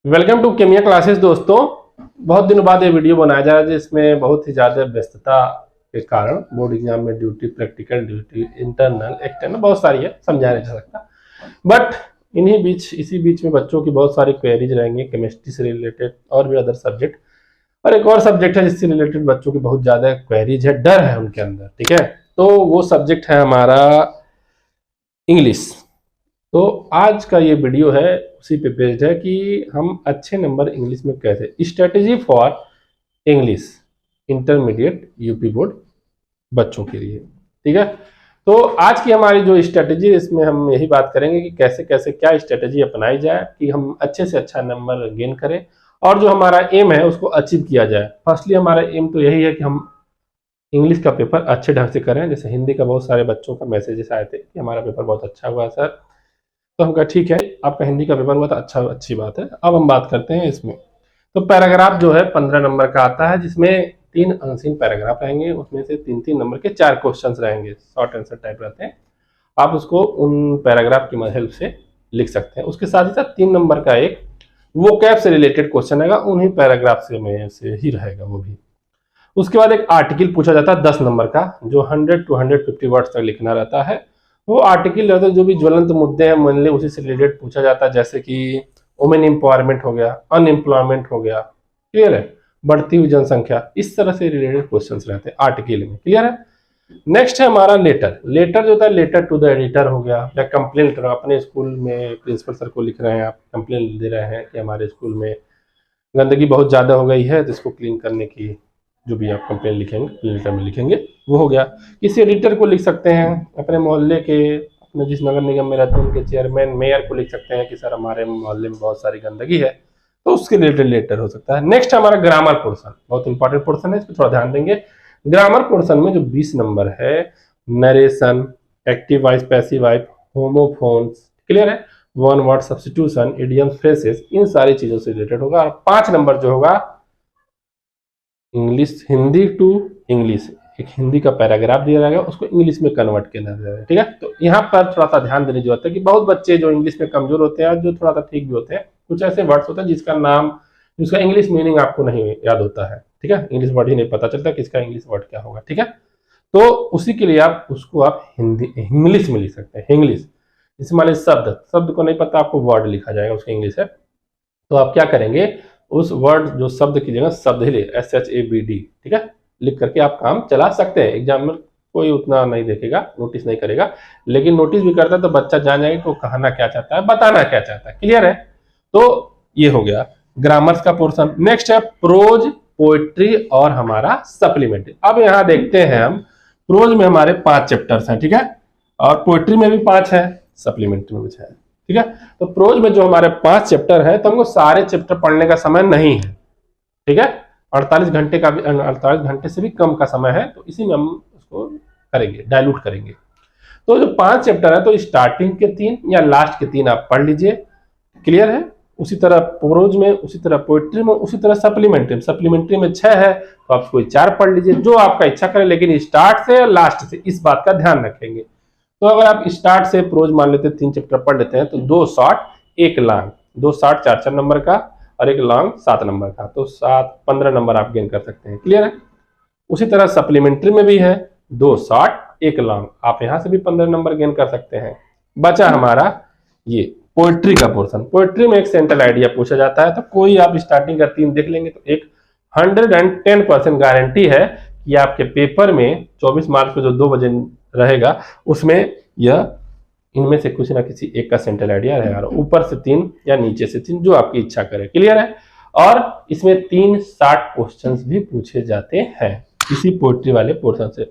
Welcome to केमिया classes दोस्तों। बहुत दिनों बाद ये वीडियो बनाया जा रहा है जिसमें बहुत ही ज़्यादा व्यस्तता के कारण बोर्ड एग्जाम में duty, practical duty, internal external बहुत सारी है, समझाया नहीं जा सकता। बट इसी बीच में बच्चों की बहुत सारी क्वेरीज रहेंगी केमिस्ट्री से रिलेटेड और भी अदर सब्जेक्ट। और एक और सब्जेक्ट है जिससे रिलेटेड बच्चों की बहुत ज़्यादा क्वेरीज है, डर है उनके अंदर। ठीक है, तो वो सब्जेक्ट है हमारा इंग्लिश। तो आज का ये वीडियो है उसी पे बेस्ड है कि हम अच्छे नंबर इंग्लिश में कैसे, strategy for English intermediate UP board बच्चों के लिए। ठीक है, तो आज की हमारी जो स्ट्रेटेजी है इसमें हम यही बात करेंगे कि कैसे कैसे क्या स्ट्रेटेजी अपनाई जाए कि हम अच्छे से अच्छा नंबर गेन करें और जो हमारा एम है उसको अचीव किया जाए। फर्स्टली हमारा एम तो यही है कि हम इंग्लिश का पेपर अच्छे ढंग से करें। जैसे हिंदी का बहुत सारे बच्चों का मैसेजेस आए थे कि हमारा पेपर बहुत अच्छा हुआ सर, तो हम कहा ठीक है, आपका हिंदी का पेपर हुआ तो अच्छी बात है। अब हम बात करते हैं इसमें। तो पैराग्राफ जो है 15 नंबर का आता है जिसमें 3 अनसीन पैराग्राफ रहेंगे, उसमें से 3-3 नंबर के 4 क्वेश्चंस रहेंगे, शॉर्ट आंसर टाइप रहते हैं। आप उसको उन पैराग्राफ की हेल्प से लिख सकते हैं। उसके साथ ही साथ 3 नंबर का एक वोकैब से रिलेटेड क्वेश्चन रहेगा, उन्हीं पैराग्राफ से ही रहेगा वो भी। उसके बाद एक आर्टिकल पूछा जाता है 10 नंबर का, जो 100 to 150 वर्ड्स तक लिखना रहता है। वो आर्टिकल रहता है जो भी ज्वलंत मुद्दे हैं मान ली उसी से रिलेटेड पूछा जाता है, जैसे कि वुमेन एम्पावरमेंट हो गया, अनएम्प्लॉयमेंट हो गया, क्लियर है, बढ़ती हुई जनसंख्या, इस तरह से रिलेटेड क्वेश्चंस रहते हैं आर्टिकल में। क्लियर है। नेक्स्ट है हमारा लेटर। लेटर जो होता है लेटर टू द एडिटर हो गया, या कंप्लेंट अपने स्कूल में प्रिंसिपल सर को लिख रहे हैं, आप कंप्लेंट दे रहे हैं कि हमारे स्कूल में गंदगी बहुत ज़्यादा हो गई है तो इसको क्लीन करने की जो भी आप कंप्लेन लिखेंगे लेटर में लिखेंगे वो हो गया। किसी एडिटर को लिख सकते हैं, अपने मोहल्ले के, अपने जिस नगर निगम में रहते हैं उनके चेयरमैन, मेयर को लिख सकते हैं कि सर हमारे मोहल्ले में बहुत सारी गंदगी है, तो उसके रिलेटेड लेटर हो सकता है। नेक्स्ट हमारा ग्रामर पोर्सन, बहुत इंपॉर्टेंट पोर्सन है, इस पर थोड़ा ध्यान देंगे। ग्रामर पोर्सन में जो 20 नंबर है, narration, active voice, passive voice, homophones, clear है, one word substitution, idioms, phrases, इन सारी चीजों से रिलेटेड होगा। और 5 नंबर जो होगा इंग्लिश, हिंदी टू इंग्लिश, एक हिंदी का पैराग्राफ दिया जाएगा, उसको इंग्लिश में कन्वर्ट किया जाएगा। ठीक है, तो यहाँ पर थोड़ा सा ध्यान देने की जरूरत है कि बहुत बच्चे जो इंग्लिश में कमजोर होते हैं, जो थोड़ा सा ठीक भी होते हैं, कुछ ऐसे वर्ड्स होते हैं जिसका नाम, जिसका इंग्लिश मीनिंग आपको नहीं याद होता है। ठीक है, इंग्लिश वर्ड ही नहीं पता चलता कि इसका इंग्लिश वर्ड क्या होगा। ठीक है, तो उसी के लिए आप उसको आप हिंदी इंग्लिश में लिख सकते हैं। इंग्लिश जैसे मान लीजिए शब्द को नहीं पता, आपको वर्ड लिखा जाएगा, उसका इंग्लिश है, तो आप क्या करेंगे, उस वर्ड जो शब्द की जगह शब्द ही SHABD, ठीक है, लिख करके आप काम चला सकते हैं। एग्जाम में कोई उतना नहीं देखेगा, नोटिस नहीं करेगा, लेकिन नोटिस भी करता है तो बच्चा जान जाएगा कि वो कहना क्या चाहता है, बताना क्या चाहता है। क्लियर है, तो ये हो गया ग्रामर्स का पोर्शन। नेक्स्ट है प्रोज, पोएट्री और हमारा सप्लीमेंट्री। अब यहाँ देखते हैं हम, प्रोज में हमारे 5 चैप्टर्स हैं, ठीक है, और पोएट्री में भी 5 है, सप्लीमेंट्री में भी 6 है। ठीक है, तो प्रोज में जो हमारे 5 चैप्टर है, तो हमको सारे चैप्टर पढ़ने का समय नहीं है। ठीक है, 48 घंटे का भी, 48 घंटे से भी कम का समय है, तो इसी में हम उसको करेंगे, डाइल्यूट करेंगे। तो जो 5 चैप्टर है, तो स्टार्टिंग के 3 या लास्ट के 3 आप पढ़ लीजिए। क्लियर है, उसी तरह प्रोज में, उसी तरह पोएट्री में, उसी तरह सप्लीमेंट्री में 6 है, तो आप कोई 4 पढ़ लीजिए, जो आपका इच्छा करे, लेकिन स्टार्ट से या लास्ट से, इस बात का ध्यान रखेंगे। तो अगर आप स्टार्ट से प्रोज मान लेते हैं, 3 चैप्टर पढ़ लेते हैं, तो 2 शॉर्ट 1 लॉन्ग, 2 शॉर्ट 4 नंबर का और 1 लॉन्ग 7 नंबर का, तो 15 नंबर आप गेन कर सकते हैं। क्लियर है, उसी तरह सप्लीमेंट्री में भी है, 2 शॉर्ट 1 लॉन्ग, आप यहां से भी 15 नंबर गेन कर सकते हैं। बचा हमारा ये पोएट्री का पोर्शन। पोएट्री में एक सेंट्रल आइडिया पूछा जाता है, तो कोई आप स्टार्टिंग का 3 देख लेंगे तो एक 110% गारंटी है कि आपके पेपर में 24 मार्च को जो 2 बजे रहेगा, उसमें यह इनमें से कुछ ना किसी एक का सेंट्रल आइडिया रहेगा, ऊपर से 3 या नीचे से 3, जो आपकी इच्छा करे। क्लियर है, और इसमें 3 60 क्वेश्चंस भी पूछे जाते हैं इसी पोएट्री वाले पोर्शन से।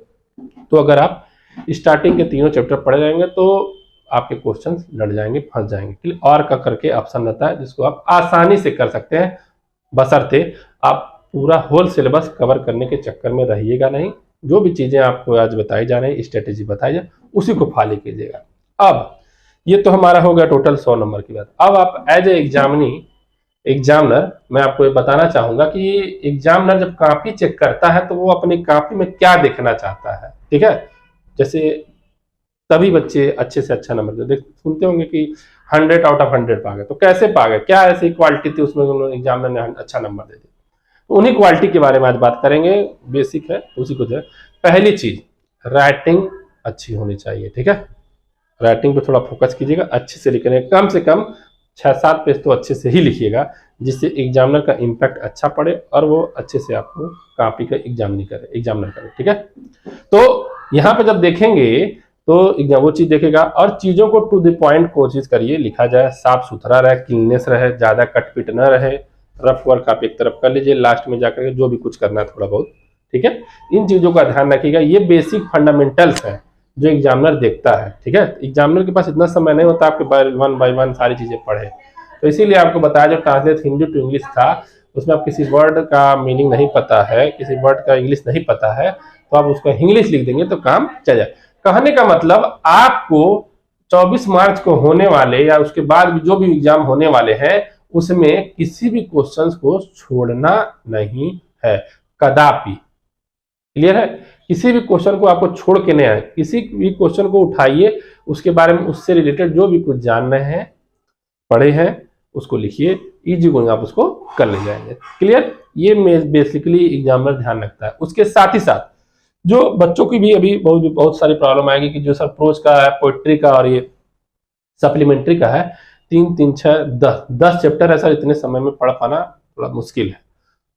तो अगर आप स्टार्टिंग के तीनों चैप्टर पढ़े रहेंगे तो आपके क्वेश्चंस लड़ जाएंगे, फंस जाएंगे। और का करके ऑप्शन रहता है जिसको आप आसानी से कर सकते हैं, बशर्ते आप पूरा होल सिलेबस कवर करने के चक्कर में रहिएगा नहीं। जो भी चीजें आपको आज बताई जा रही है, स्ट्रेटेजी बताई जाए, उसी को फॉलो कीजिएगा। अब ये तो हमारा हो गया टोटल 100 नंबर की बात। अब आप एज ए एग्जामिनर मैं आपको ये बताना चाहूंगा कि एग्जामिनर जब कॉपी चेक करता है तो वो अपनी कॉपी में क्या देखना चाहता है। ठीक है, जैसे तभी बच्चे अच्छे से अच्छा नंबर देते, सुनते होंगे कि 100 आउट ऑफ 100 पा गए। तो कैसे पा गए, क्या ऐसी क्वालिटी थी उसमें उन्होंने एग्जामिनर ने अच्छा नंबर दे दिया? तो उन्हीं क्वालिटी के बारे में आज बात करेंगे, बेसिक है उसी को जो है। पहली चीज, राइटिंग अच्छी होनी चाहिए, ठीक है। राइटिंग पे थोड़ा फोकस कीजिएगा, अच्छे से लिखने, कम से कम 6-7 पेज तो अच्छे से ही लिखिएगा, जिससे एग्जामिनर का इम्पैक्ट अच्छा पड़े और वो अच्छे से आपको कॉपी का एग्जामिनर करे, ठीक है। तो यहाँ पे जब देखेंगे तो वो चीज देखेगा, और चीजों को टू द पॉइंट कोशिश करिए, लिखा जाए, साफ सुथरा रहे, क्लीननेस रहे, ज्यादा कटपिट न रहे, रफ वर्क आप एक तरफ कर लीजिए, लास्ट में जाकर के जो भी कुछ करना है थोड़ा बहुत, ठीक है। इन चीजों का ध्यान रखिएगा, ये बेसिक फंडामेंटल्स है जो एग्जामिनर देखता है, ठीक है। एग्जामिनर के पास इतना समय नहीं होता आपके वन बाय वन सारी चीजें पढ़े, तो इसीलिए आपको बताया, जो ट्रांसलेट हिंदी टू इंग्लिश था उसमें आप किसी वर्ड का मीनिंग नहीं पता है, किसी वर्ड का इंग्लिश नहीं पता है, तो आप उसका इंग्लिश लिख देंगे तो काम चल जाए। कहने का मतलब आपको 24 मार्च को होने वाले या उसके बाद जो भी एग्जाम होने वाले हैं उसमें किसी भी क्वेश्चंस को छोड़ना नहीं है, कदापि। क्लियर है? किसी भी क्वेश्चन को आपको छोड़ के नहीं आए, किसी भी क्वेश्चन को उठाइए, उसके बारे में, उससे रिलेटेड जो भी कुछ जान रहे हैं, पढ़े हैं, उसको लिखिए, इजी गोइंग आप उसको कर ले जाएंगे। क्लियर? ये बेसिकली एग्जामिनर ध्यान रखता है। उसके साथ ही साथ जो बच्चों की भी अभी बहुत सारी प्रॉब्लम आएगी कि जो सर प्रोज का है, पोइट्री का और ये सप्लीमेंट्री का है, 3, 3, 6, 10 चैप्टर है सर, इतने समय में पढ़ पाना थोड़ा मुश्किल है।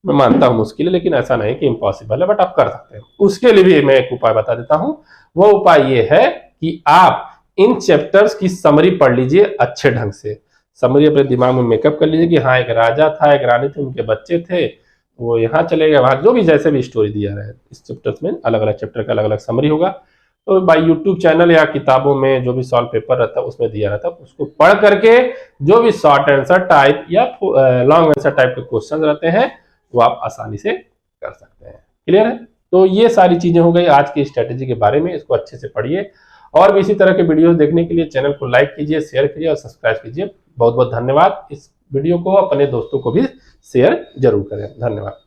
मैं मानता हूं मुश्किल है, लेकिन ऐसा नहीं कि इम्पॉसिबल है, बट आप कर सकते हैं। उसके लिए भी मैं एक उपाय बता देता हूं। वो उपाय ये है कि आप इन चैप्टर्स की समरी पढ़ लीजिए अच्छे ढंग से। समरी अपने दिमाग में मेकअप कर लीजिए कि हाँ, एक राजा था, एक रानी थी, उनके बच्चे थे, वो यहाँ चले गए, वहां जो भी जैसे भी स्टोरी दिया रहे, इस चैप्टर्स में अलग अलग चैप्टर का अलग अलग समरी होगा। तो बाय यूट्यूब चैनल या किताबों में जो भी सॉल्व पेपर रहता है उसमें दिया रहता है, उसको पढ़ करके जो भी शॉर्ट आंसर टाइप या लॉन्ग आंसर टाइप के क्वेश्चन रहते हैं वो आप आसानी से कर सकते हैं। क्लियर है? तो ये सारी चीजें हो गई आज की स्ट्रेटेजी के बारे में, इसको अच्छे से पढ़िए। और भी इसी तरह के वीडियोस देखने के लिए चैनल को लाइक कीजिए, शेयर कीजिए और सब्सक्राइब कीजिए। बहुत बहुत धन्यवाद। इस वीडियो को अपने दोस्तों को भी शेयर जरूर करें। धन्यवाद।